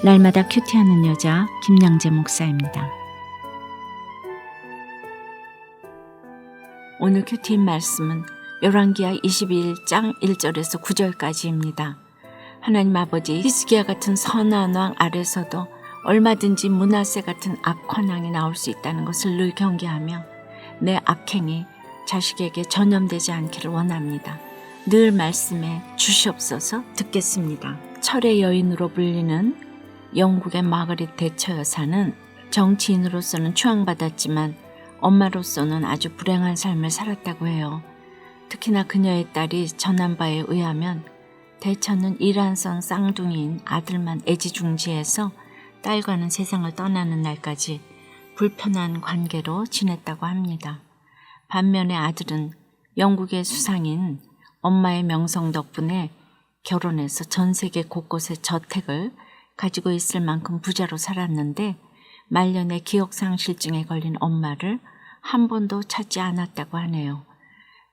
날마다 큐티하는 여자 김양재 목사입니다. 오늘 큐티인 말씀은 열왕기하 22장 1절에서 9절까지입니다. 하나님 아버지 히스기야 같은 선한 왕 아래서도 얼마든지 므낫세 같은 악한 왕이 나올 수 있다는 것을 늘 경계하며 내 악행이 자식에게 전염되지 않기를 원합니다. 늘 말씀해 주시옵소서. 듣겠습니다. 철의 여인으로 불리는 영국의 마거릿 대처 여사는 정치인으로서는 추앙받았지만 엄마로서는 아주 불행한 삶을 살았다고 해요. 특히나 그녀의 딸이 전한 바에 의하면 대처는 이란성 쌍둥이인 아들만 애지중지해서 딸과는 세상을 떠나는 날까지 불편한 관계로 지냈다고 합니다. 반면에 아들은 영국의 수상인 엄마의 명성 덕분에 결혼해서 전 세계 곳곳에 저택을 가지고 있을 만큼 부자로 살았는데 말년에 기억상실증에 걸린 엄마를 한 번도 찾지 않았다고 하네요.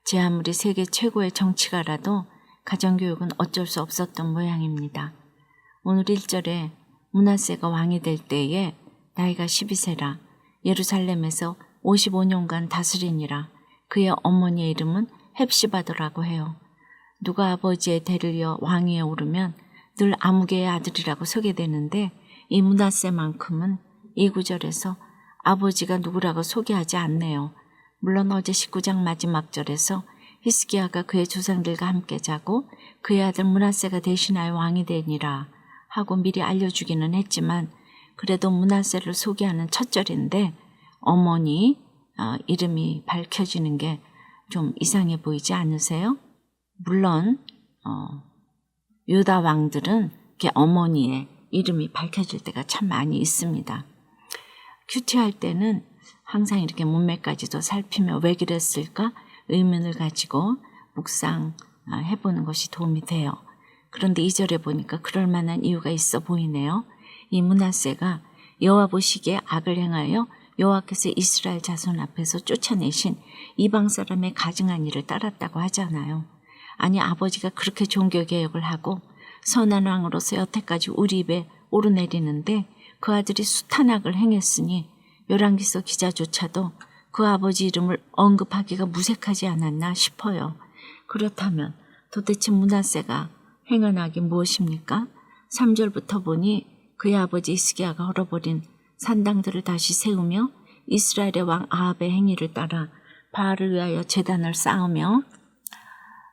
제 아무리 세계 최고의 정치가라도 가정교육은 어쩔 수 없었던 모양입니다. 오늘 1절에 므낫세가 왕이 될 때에 나이가 12세라 예루살렘에서 55년간 다스리니라. 그의 어머니의 이름은 헵시바더라고 해요. 누가 아버지의 대를 이어 왕위에 오르면 늘 아무개의 아들이라고 소개되는데 이 므낫세만큼은 이 구절에서 아버지가 누구라고 소개하지 않네요. 물론 어제 19장 마지막 절에서 히스기야가 그의 조상들과 함께 자고 그의 아들 므낫세가 대신하여 왕이 되니라 하고 미리 알려주기는 했지만 그래도 므낫세를 소개하는 첫 절인데 어머니 이름이 밝혀지는 게 좀 이상해 보이지 않으세요? 물론 유다 왕들은 이렇게 어머니의 이름이 밝혀질 때가 참 많이 있습니다. 큐티할 때는 항상 이렇게 문맥까지도 살피며 왜 그랬을까 의문을 가지고 묵상해보는 것이 도움이 돼요. 그런데 2절에 보니까 그럴 만한 이유가 있어 보이네요. 이 므낫세가 여호와 보시기에 악을 행하여 여호와께서 이스라엘 자손 앞에서 쫓아내신 이방 사람의 가증한 일을 따랐다고 하잖아요. 아니 아버지가 그렇게 종교개혁을 하고 선한 왕으로서 여태까지 우리 입에 오르내리는데 그 아들이 숱한 악을 행했으니 열왕기서 기자조차도 그 아버지 이름을 언급하기가 무색하지 않았나 싶어요. 그렇다면 도대체 므낫세가 행한 악이 무엇입니까? 3절부터 보니 그의 아버지 히스기야가 헐어버린 산당들을 다시 세우며 이스라엘의 왕 아합의 행위를 따라 바알을 위하여 제단을 쌓으며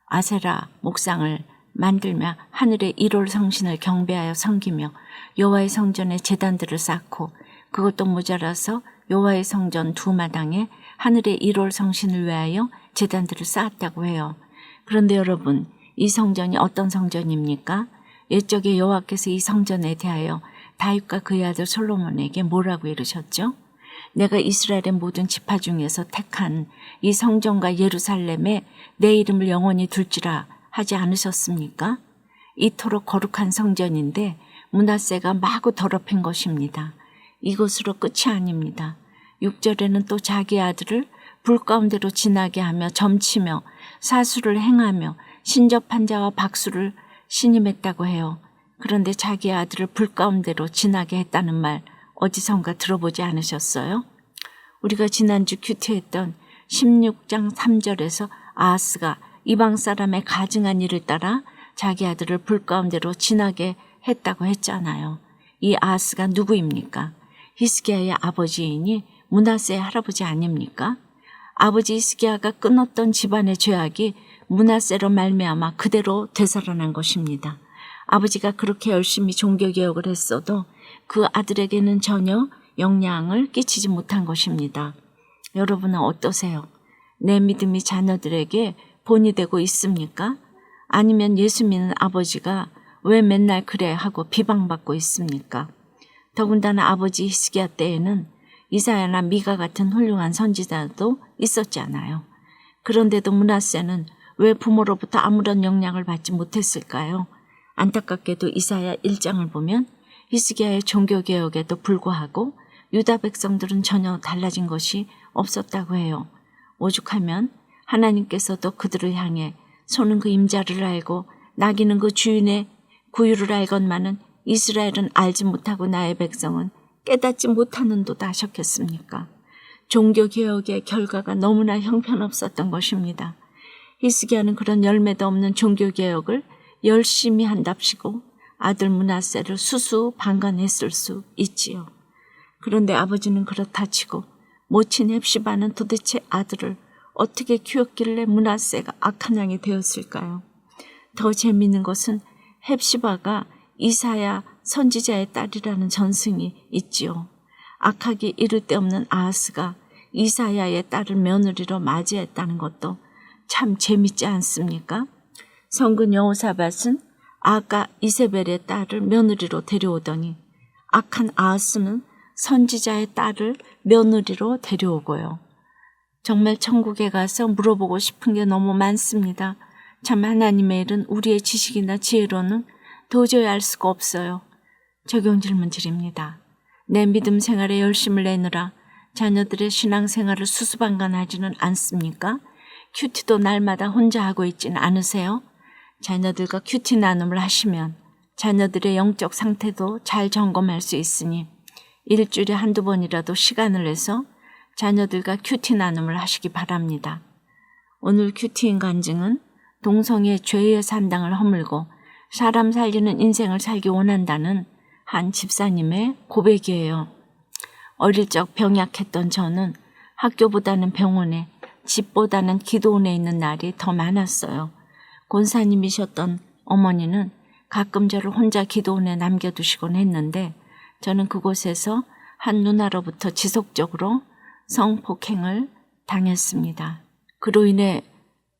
아세라 목상을 만들며 하늘의 1월 성신을 경배하여 섬기며 여호와의 성전에 제단들을 쌓고 그것도 모자라서 여호와의 성전 두 마당에 하늘의 1월 성신을 위하여 제단들을 쌓았다고 해요. 그런데 여러분 이 성전이 어떤 성전입니까? 옛적에 여호와께서 이 성전에 대하여 다윗과 그의 아들 솔로몬에게 뭐라고 이르셨죠? 내가 이스라엘의 모든 지파 중에서 택한 이 성전과 예루살렘에 내 이름을 영원히 둘지라 하지 않으셨습니까? 이토록 거룩한 성전인데 므낫세가 마구 더럽힌 것입니다. 이것으로 끝이 아닙니다. 6절에는 또 자기 아들을 불 가운데로 지나게 하며 점치며 사수를 행하며 신접한 자와 박수를 신임했다고 해요. 그런데 자기 아들을 불 가운데로 지나게 했다는 말 어디선가 들어보지 않으셨어요? 우리가 지난주 큐티했던 16장 3절에서 아하스가 이방 사람의 가증한 일을 따라 자기 아들을 불 가운데로 지나게 했다고 했잖아요. 이 아하스가 누구입니까? 히스기야의 아버지이니 므낫세의 할아버지 아닙니까? 아버지 히스기야가 끊었던 집안의 죄악이 므낫세로 말미암아 그대로 되살아난 것입니다. 아버지가 그렇게 열심히 종교개혁을 했어도 그 아들에게는 전혀 영향을 끼치지 못한 것입니다. 여러분은 어떠세요? 내 믿음이 자녀들에게 본이 되고 있습니까? 아니면 예수 믿는 아버지가 왜 맨날 그래 하고 비방받고 있습니까? 더군다나 아버지 히스기야 때에는 이사야나 미가 같은 훌륭한 선지자도 있었잖아요. 그런데도 므낫세는 왜 부모로부터 아무런 영향을 받지 못했을까요? 안타깝게도 이사야 1장을 보면 히스기야의 종교개혁에도 불구하고 유다 백성들은 전혀 달라진 것이 없었다고 해요. 오죽하면 하나님께서도 그들을 향해 소는 그 임자를 알고 나귀는 그 주인의 구유를 알건만은 이스라엘은 알지 못하고 나의 백성은 깨닫지 못하는도다 하셨겠습니까? 종교개혁의 결과가 너무나 형편없었던 것입니다. 히스기야는 그런 열매도 없는 종교개혁을 열심히 한답시고 아들 므낫세를 수수방관했을 수 있지요. 그런데 아버지는 그렇다 치고 모친 헵시바는 도대체 아들을 어떻게 키웠길래 므낫세가 악한 양이 되었을까요? 더 재미있는 것은 헵시바가 이사야 선지자의 딸이라는 전승이 있지요. 악하기 이를 데 없는 아하스가 이사야의 딸을 며느리로 맞이했다는 것도 참 재밌지 않습니까? 성군 여호사밧은 아가 이세벨의 딸을 며느리로 데려오더니 악한 아하스는 선지자의 딸을 며느리로 데려오고요. 정말 천국에 가서 물어보고 싶은 게 너무 많습니다. 참 하나님의 일은 우리의 지식이나 지혜로는 도저히 알 수가 없어요. 적용 질문 드립니다. 내 믿음 생활에 열심을 내느라 자녀들의 신앙생활을 수수방관하지는 않습니까? 큐티도 날마다 혼자 하고 있지는 않으세요? 자녀들과 큐티 나눔을 하시면 자녀들의 영적 상태도 잘 점검할 수 있으니 일주일에 한두 번이라도 시간을 내서 자녀들과 큐티 나눔을 하시기 바랍니다. 오늘 큐티인 간증은 동성의 죄의 산당을 허물고 사람 살리는 인생을 살기 원한다는 한 집사님의 고백이에요. 어릴 적 병약했던 저는 학교보다는 병원에, 집보다는 기도원에 있는 날이 더 많았어요. 권사님이셨던 어머니는 가끔 저를 혼자 기도원에 남겨두시곤 했는데 저는 그곳에서 한 누나로부터 지속적으로 성폭행을 당했습니다. 그로 인해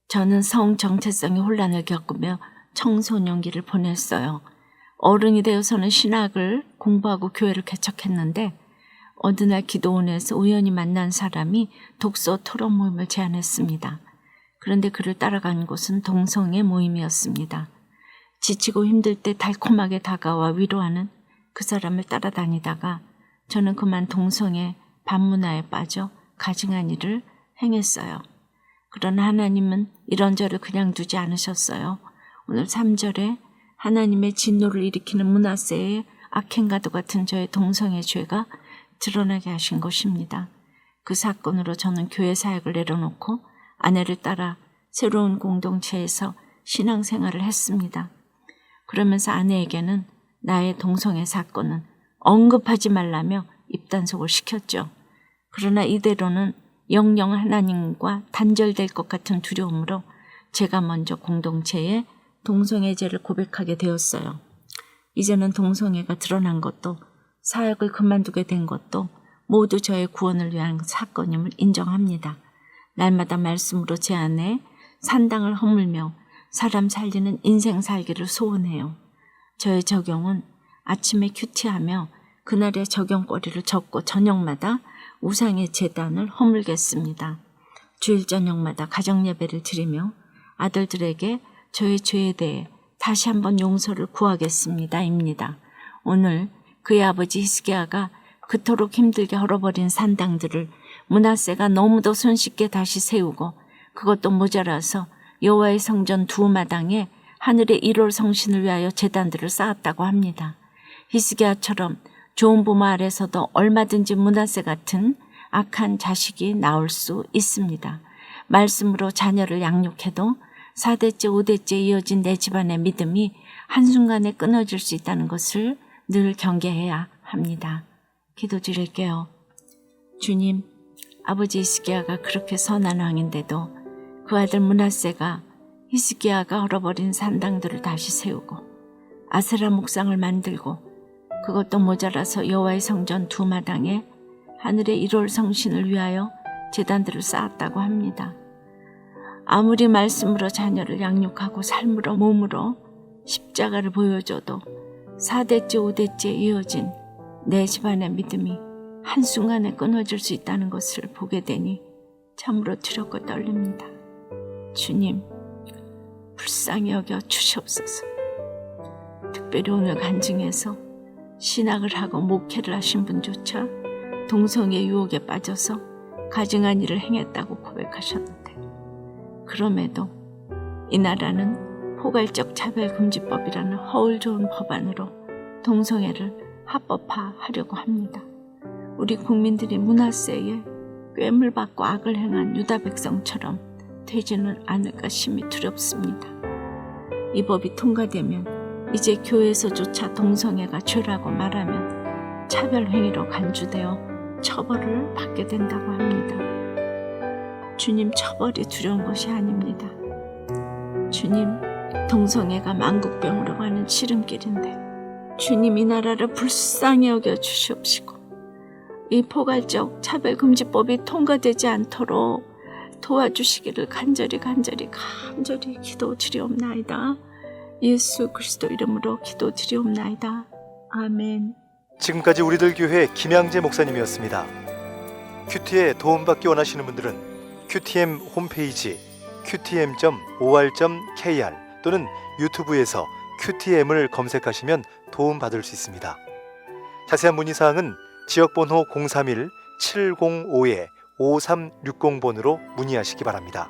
저는 성 정체성의 혼란을 겪으며 청소년기를 보냈어요. 어른이 되어서는 신학을 공부하고 교회를 개척했는데 어느 날 기도원에서 우연히 만난 사람이 독서 토론 모임을 제안했습니다. 그런데 그를 따라간 곳은 동성애 모임이었습니다. 지치고 힘들 때 달콤하게 다가와 위로하는 그 사람을 따라다니다가 저는 그만 동성애 반문화에 빠져 가증한 일을 행했어요. 그러나 하나님은 이런 저를 그냥 두지 않으셨어요. 오늘 3절에 하나님의 진노를 일으키는 므낫세의 악행과도 같은 저의 동성애 죄가 드러나게 하신 것입니다. 그 사건으로 저는 교회 사역을 내려놓고 아내를 따라 새로운 공동체에서 신앙생활을 했습니다. 그러면서 아내에게는 나의 동성애 사건은 언급하지 말라며 입단속을 시켰죠. 그러나 이대로는 영영 하나님과 단절될 것 같은 두려움으로 제가 먼저 공동체에 동성애죄를 고백하게 되었어요. 이제는 동성애가 드러난 것도 사역을 그만두게 된 것도 모두 저의 구원을 위한 사건임을 인정합니다. 날마다 말씀으로 제 안에 산당을 허물며 사람 살리는 인생 살기를 소원해요. 저의 적용은 아침에 큐티하며 그날의 적용거리를 적고 저녁마다 우상의 제단을 허물겠습니다. 주일 저녁마다 가정예배를 드리며 아들들에게 저의 죄에 대해 다시 한번 용서를 구하겠습니다. 입니다. 오늘 그의 아버지 히스기야가 그토록 힘들게 헐어버린 산당들을 므낫세가 너무도 손쉽게 다시 세우고 그것도 모자라서 여호와의 성전 두 마당에 하늘의 1월 성신을 위하여 제단들을 쌓았다고 합니다. 히스기야처럼 좋은 부모 아래서도 얼마든지 므낫세 같은 악한 자식이 나올 수 있습니다. 말씀으로 자녀를 양육해도 4대째 5대째 이어진 내 집안의 믿음이 한순간에 끊어질 수 있다는 것을 늘 경계해야 합니다. 기도 드릴게요. 주님, 아버지 히스기야가 그렇게 선한 왕인데도 그 아들 므낫세가 히스기야가 헐어버린 산당들을 다시 세우고 아세라 목상을 만들고 그것도 모자라서 여호와의 성전 두 마당에 하늘의 1월 성신을 위하여 제단들을 쌓았다고 합니다. 아무리 말씀으로 자녀를 양육하고 삶으로 몸으로 십자가를 보여줘도 4대째 5대째 이어진 내 집안의 믿음이 한순간에 끊어질 수 있다는 것을 보게 되니 참으로 두렵고 떨립니다. 주님, 불쌍히 여겨 주시옵소서. 특별히 오늘 간증에서 신학을 하고 목회를 하신 분조차 동성애 유혹에 빠져서 가증한 일을 행했다고 고백하셨는데 그럼에도 이 나라는 포괄적 차별금지법이라는 허울 좋은 법안으로 동성애를 합법화하려고 합니다. 우리 국민들이 문화세에 꿰물받고 악을 행한 유다 백성처럼 되지는 않을까 심히 두렵습니다. 이 법이 통과되면 이제 교회에서조차 동성애가 죄라고 말하면 차별행위로 간주되어 처벌을 받게 된다고 합니다. 주님, 처벌이 두려운 것이 아닙니다. 주님, 동성애가 만국병으로 가는 지름길인데 주님, 이 나라를 불쌍히 여겨 주시옵시고 이 포괄적 차별금지법이 통과되지 않도록 도와주시기를 간절히 기도드리옵나이다. 예수 그리스도 이름으로 기도드리옵나이다. 아멘. 지금까지 우리들 교회 김양재 목사님이었습니다. 큐티에 도움받기 원하시는 분들은 QTM 홈페이지 qtm.or.kr 또는 유튜브에서 QTM을 검색하시면 도움받을 수 있습니다. 자세한 문의사항은 지역번호 031-705-5360번으로 문의하시기 바랍니다.